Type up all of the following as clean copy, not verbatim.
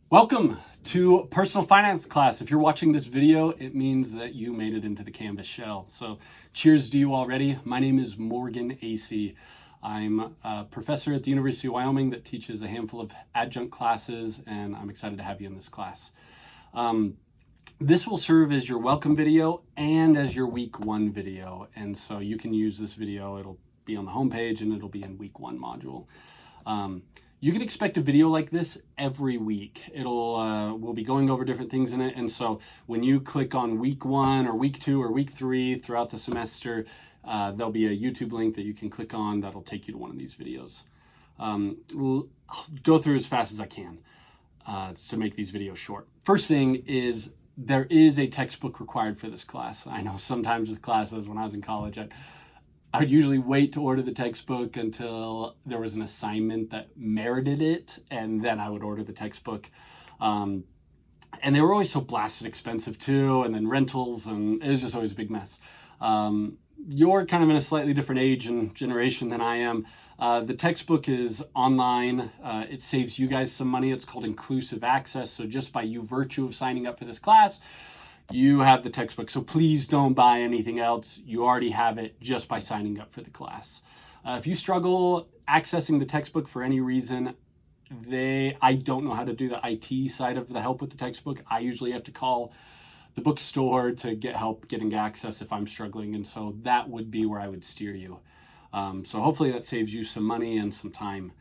Welcome to personal finance class. If you're watching this video, it means that you made it into the Canvas shell. So cheers to you already. My name is Morgan Acey. I'm a professor at the University of Wyoming that teaches a handful of adjunct classes, and I'm excited to have you in this class. This will serve as your welcome video and as your week one video. And so you can use this video. It'll be on the homepage and it'll be in week one module. You can expect a video like this every week. We'll be going over different things in it. And so when you click on week one or week two or week three throughout the semester, there'll be a YouTube link that you can click on that'll take you to one of these videos. I'll go through as fast as I can to make these videos short. First thing is there is a textbook required for this class. I know sometimes with classes when I was in college, I would usually wait to order the textbook until there was an assignment that merited it, and then I would order the textbook. And they were always so blasted expensive too, and then rentals, and it was just always a big mess. You're kind of in a slightly different age and generation than I am. The textbook is online. It saves you guys some money. It's called inclusive access. So just by virtue of signing up for this class, you have the textbook. So please don't buy anything else. You already have it just by signing up for the class. If you struggle accessing the textbook for any reason, I don't know how to do the IT side of the help with the textbook. I usually have to call the bookstore to get help getting access if I'm struggling. And so that would be where I would steer you. So hopefully that saves you some money and some time.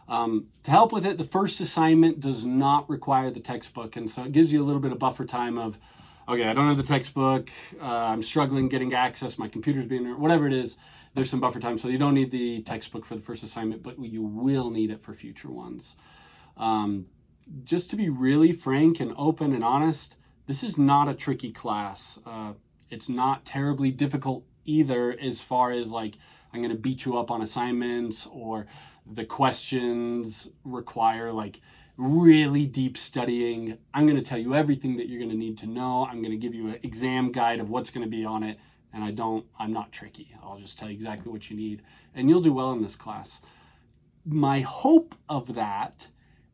To help with it, the first assignment does not require the textbook. And so it gives you a little bit of buffer time of, okay, I don't have the textbook, I'm struggling getting access, my computer's being, whatever it is, there's some buffer time. So you don't need the textbook for the first assignment, but you will need it for future ones. Just to be really frank and open and honest, this is not a tricky class. It's not terribly difficult either as far as like, I'm going to beat you up on assignments or the questions require like really deep studying. I'm going to tell you everything that you're going to need to know. I'm going to give you an exam guide of what's going to be on it. And I'm not tricky. I'll just tell you exactly what you need. And you'll do well in this class. My hope of that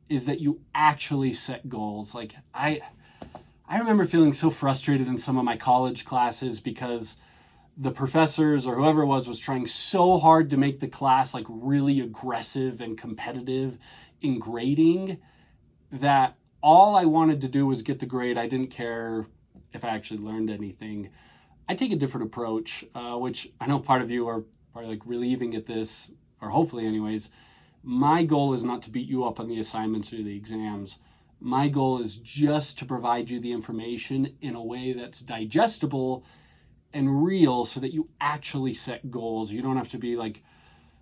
is that you actually set goals. Like I remember feeling so frustrated in some of my college classes because the professors or whoever it was trying so hard to make the class like really aggressive and competitive in grading that all I wanted to do was get the grade. I didn't care if I actually learned anything. I take a different approach, which I know part of you are probably like relieving at this, or hopefully anyways. My goal is not to beat you up on the assignments or the exams. My goal is just to provide you the information in a way that's digestible and real so that you actually set goals. You don't have to be like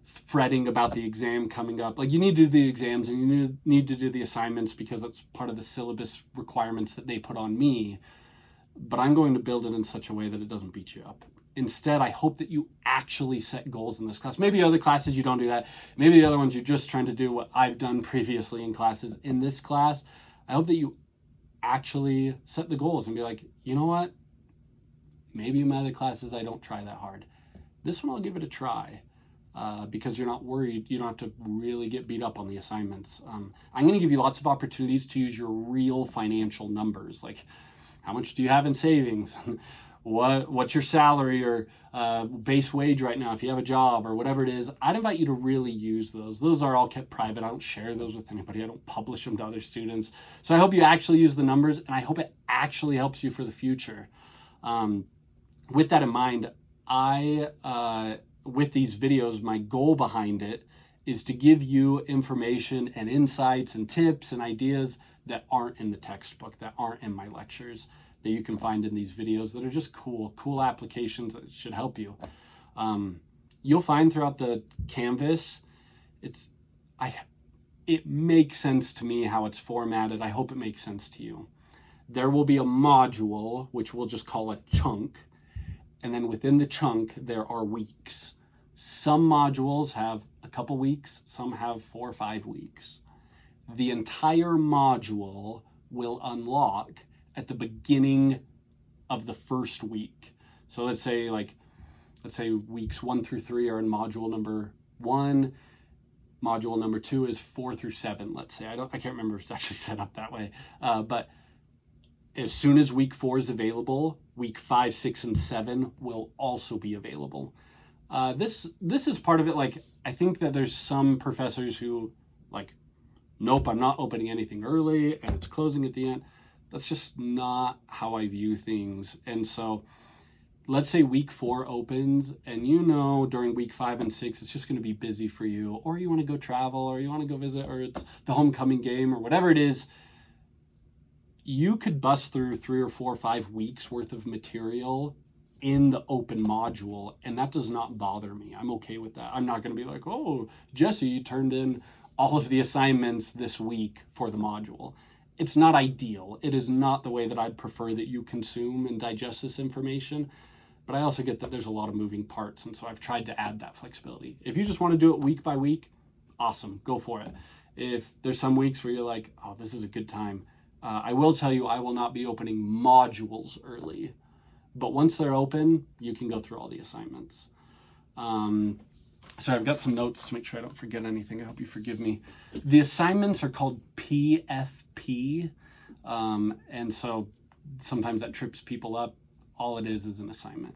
fretting about the exam coming up. Like you need to do the exams and you need to do the assignments because that's part of the syllabus requirements that they put on me. But I'm going to build it in such a way that it doesn't beat you up. Instead, I hope that you actually set goals in this class. Maybe other classes you don't do that. Maybe the other ones you're just trying to do what I've done previously in classes. In this class, I hope that you actually set the goals and be like, you know what? Maybe in my other classes, I don't try that hard. This one, I'll give it a try because you're not worried. You don't have to really get beat up on the assignments. I'm going to give you lots of opportunities to use your real financial numbers. Like how much do you have in savings? What's your salary or base wage right now if you have a job or whatever it is. I'd invite you to really use those. Those are all kept private. I don't share those with anybody. I don't publish them to other students. So I hope you actually use the numbers and I hope it actually helps you for the future. With that in mind, with these videos, my goal behind it is to give you information and insights and tips and ideas that aren't in the textbook, that aren't in my lectures, that you can find in these videos that are just cool applications that should help you. You'll find throughout the Canvas, it makes sense to me how it's formatted. I hope it makes sense to you. There will be a module, which we'll just call a chunk. And then within the chunk, there are weeks. Some modules have a couple weeks, some have 4 or 5 weeks. The entire module will unlock at the beginning of the first week. So let's say weeks 1 through 3 are in module number 1. Module number 2 is 4 through 7, let's say. I can't remember if it's actually set up that way. But as soon as week 4 is available, week 5, 6, and 7 will also be available. This is part of it. Like, I think that there's some professors who like, nope, I'm not opening anything early and it's closing at the end. That's just not how I view things. And so let's say week 4 opens and during week 5 and 6, it's just going to be busy for you, or you want to go travel, or you want to go visit, or it's the homecoming game, or whatever it is. You could bust through 3 or 4 or 5 weeks worth of material in the open module, and that does not bother me. I'm okay with that. I'm not going to be like, oh, Jesse, you turned in all of the assignments this week for the module. It's not ideal. It is not the way that I'd prefer that you consume and digest this information, but I also get that there's a lot of moving parts, and so I've tried to add that flexibility. If you just want to do it week by week, awesome, go for it. If there's some weeks where you're like, oh, this is a good time, I will tell you I will not be opening modules early. But once they're open, you can go through all the assignments. So I've got some notes to make sure I don't forget anything. I hope you forgive me. The assignments are called PFP. And so sometimes that trips people up. All it is an assignment.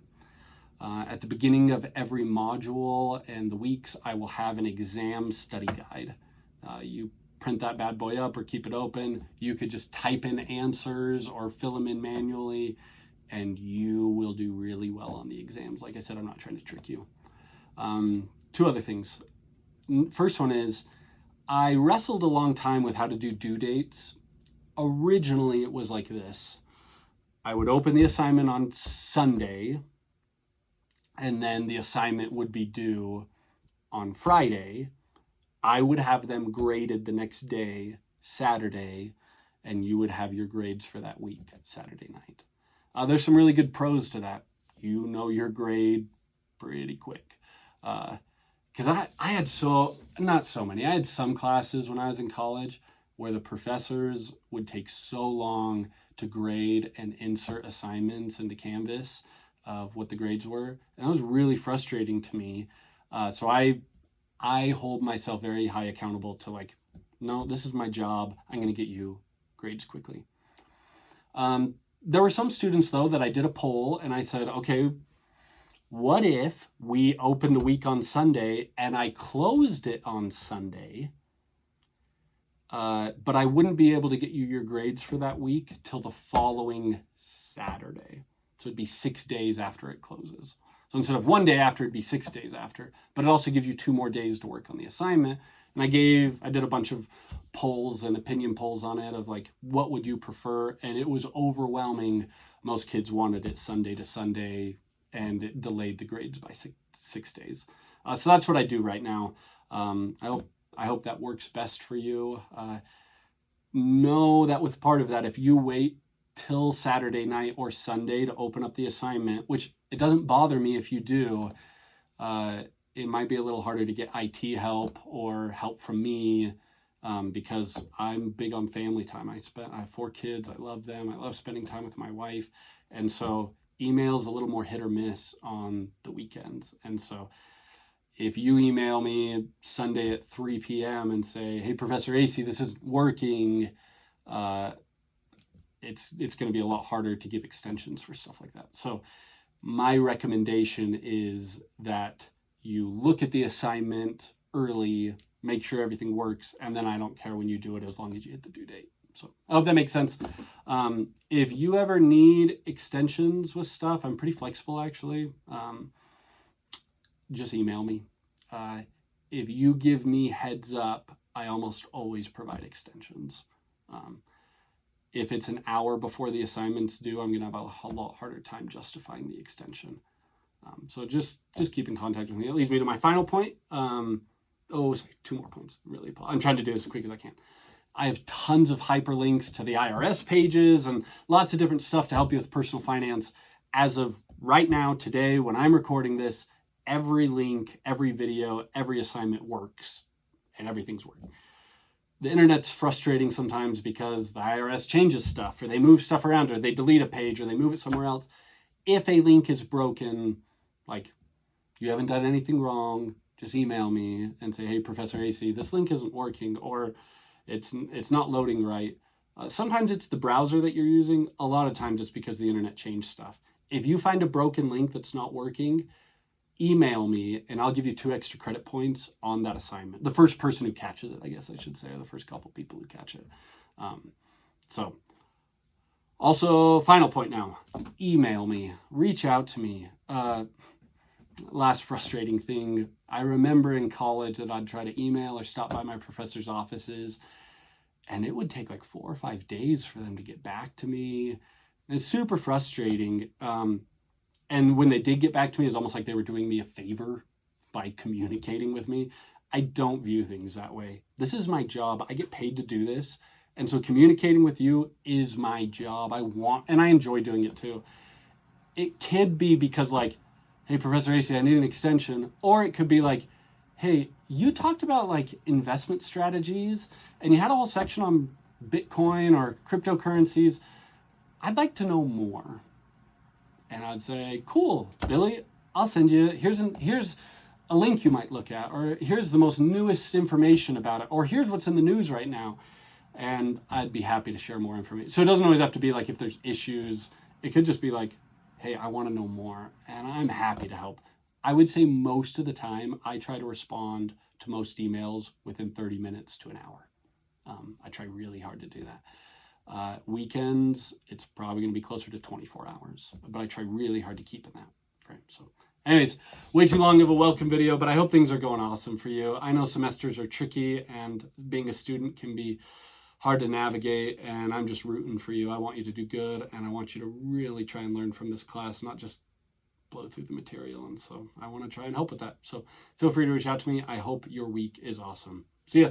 At the beginning of every module and the weeks, I will have an exam study guide. You print that bad boy up or keep it open. You could just type in answers or fill them in manually, and you will do really well on the exams. Like I said, I'm not trying to trick you. 2 other things. First one is, I wrestled a long time with how to do due dates. Originally, it was like this. I would open the assignment on Sunday, and then the assignment would be due on Friday. I would have them graded the next day, Saturday, and you would have your grades for that week, Saturday night. There's some really good pros to that. You know your grade pretty quick. Because I had I had some classes when I was in college where the professors would take so long to grade and insert assignments into Canvas of what the grades were. And that was really frustrating to me. So I hold myself very high accountable to like, no, this is my job. I'm going to get you grades quickly. There were some students, though, that I did a poll and I said, okay, what if we opened the week on Sunday and I closed it on Sunday, but I wouldn't be able to get you your grades for that week till the following Saturday. So it'd be 6 days after it closes. So instead of 1 day after, it'd be 6 days after. But it also gives you 2 more days to work on the assignment. And I did a bunch of polls and opinion polls on it of like, what would you prefer? And it was overwhelming. Most kids wanted it Sunday to Sunday, and it delayed the grades by six days. So that's what I do right now. I hope that works best for you. Know that with part of that, if you wait till Saturday night or Sunday to open up the assignment, which it doesn't bother me if you do, it might be a little harder to get IT help or help from me, because I'm big on family time. I have 4 kids. I love them. I love spending time with my wife. And so email's a little more hit or miss on the weekends. And so if you email me Sunday at 3 p.m. and say, hey, Professor AC, this isn't working, it's going to be a lot harder to give extensions for stuff like that. So my recommendation is that you look at the assignment early, make sure everything works, and then I don't care when you do it as long as you hit the due date. So I hope that makes sense. If you ever need extensions with stuff, I'm pretty flexible actually. Just email me. If you give me heads up, I almost always provide extensions. If it's an hour before the assignment's due, I'm going to have a lot harder time justifying the extension. So just keep in contact with me. That leads me to my final point. 2 more points. Really, I'm trying to do this as quick as I can. I have tons of hyperlinks to the IRS pages and lots of different stuff to help you with personal finance. As of right now, today, when I'm recording this, every link, every video, every assignment works, and everything's working. The internet's frustrating sometimes because the IRS changes stuff, or they move stuff around, or they delete a page, or they move it somewhere else. If a link is broken, like, you haven't done anything wrong, just email me and say, hey, Professor AC, this link isn't working, or it's not loading right. Sometimes it's the browser that you're using. A lot of times it's because the internet changed stuff. If you find a broken link that's not working, email me and I'll give you 2 extra credit points on that assignment. The first person who catches it, I guess I should say, or the first couple people who catch it. So also, final point now, email me, reach out to me. Last frustrating thing, I remember in college that I'd try to email or stop by my professor's offices, and it would take like 4 or 5 days for them to get back to me. And it's super frustrating. And when they did get back to me, it's almost like they were doing me a favor by communicating with me. I don't view things that way. This is my job. I get paid to do this. And so communicating with you is my job. And I enjoy doing it too. It could be because like, hey, Professor AC, I need an extension. Or it could be like, hey, you talked about like investment strategies and you had a whole section on Bitcoin or cryptocurrencies. I'd like to know more. And I'd say, cool, Billy, I'll send you, here's a link you might look at, or here's the most newest information about it, or here's what's in the news right now. And I'd be happy to share more information. So it doesn't always have to be like if there's issues. It could just be like, hey, I want to know more, and I'm happy to help. I would say most of the time, I try to respond to most emails within 30 minutes to an hour. I try really hard to do that. Weekends, it's probably going to be closer to 24 hours, but I try really hard to keep in that frame. So anyways, way too long of a welcome video, but I hope things are going awesome for you. I know semesters are tricky and being a student can be hard to navigate, and I'm just rooting for you. I want you to do good, and I want you to really try and learn from this class, not just blow through the material. And so I want to try and help with that. So feel free to reach out to me. I hope your week is awesome.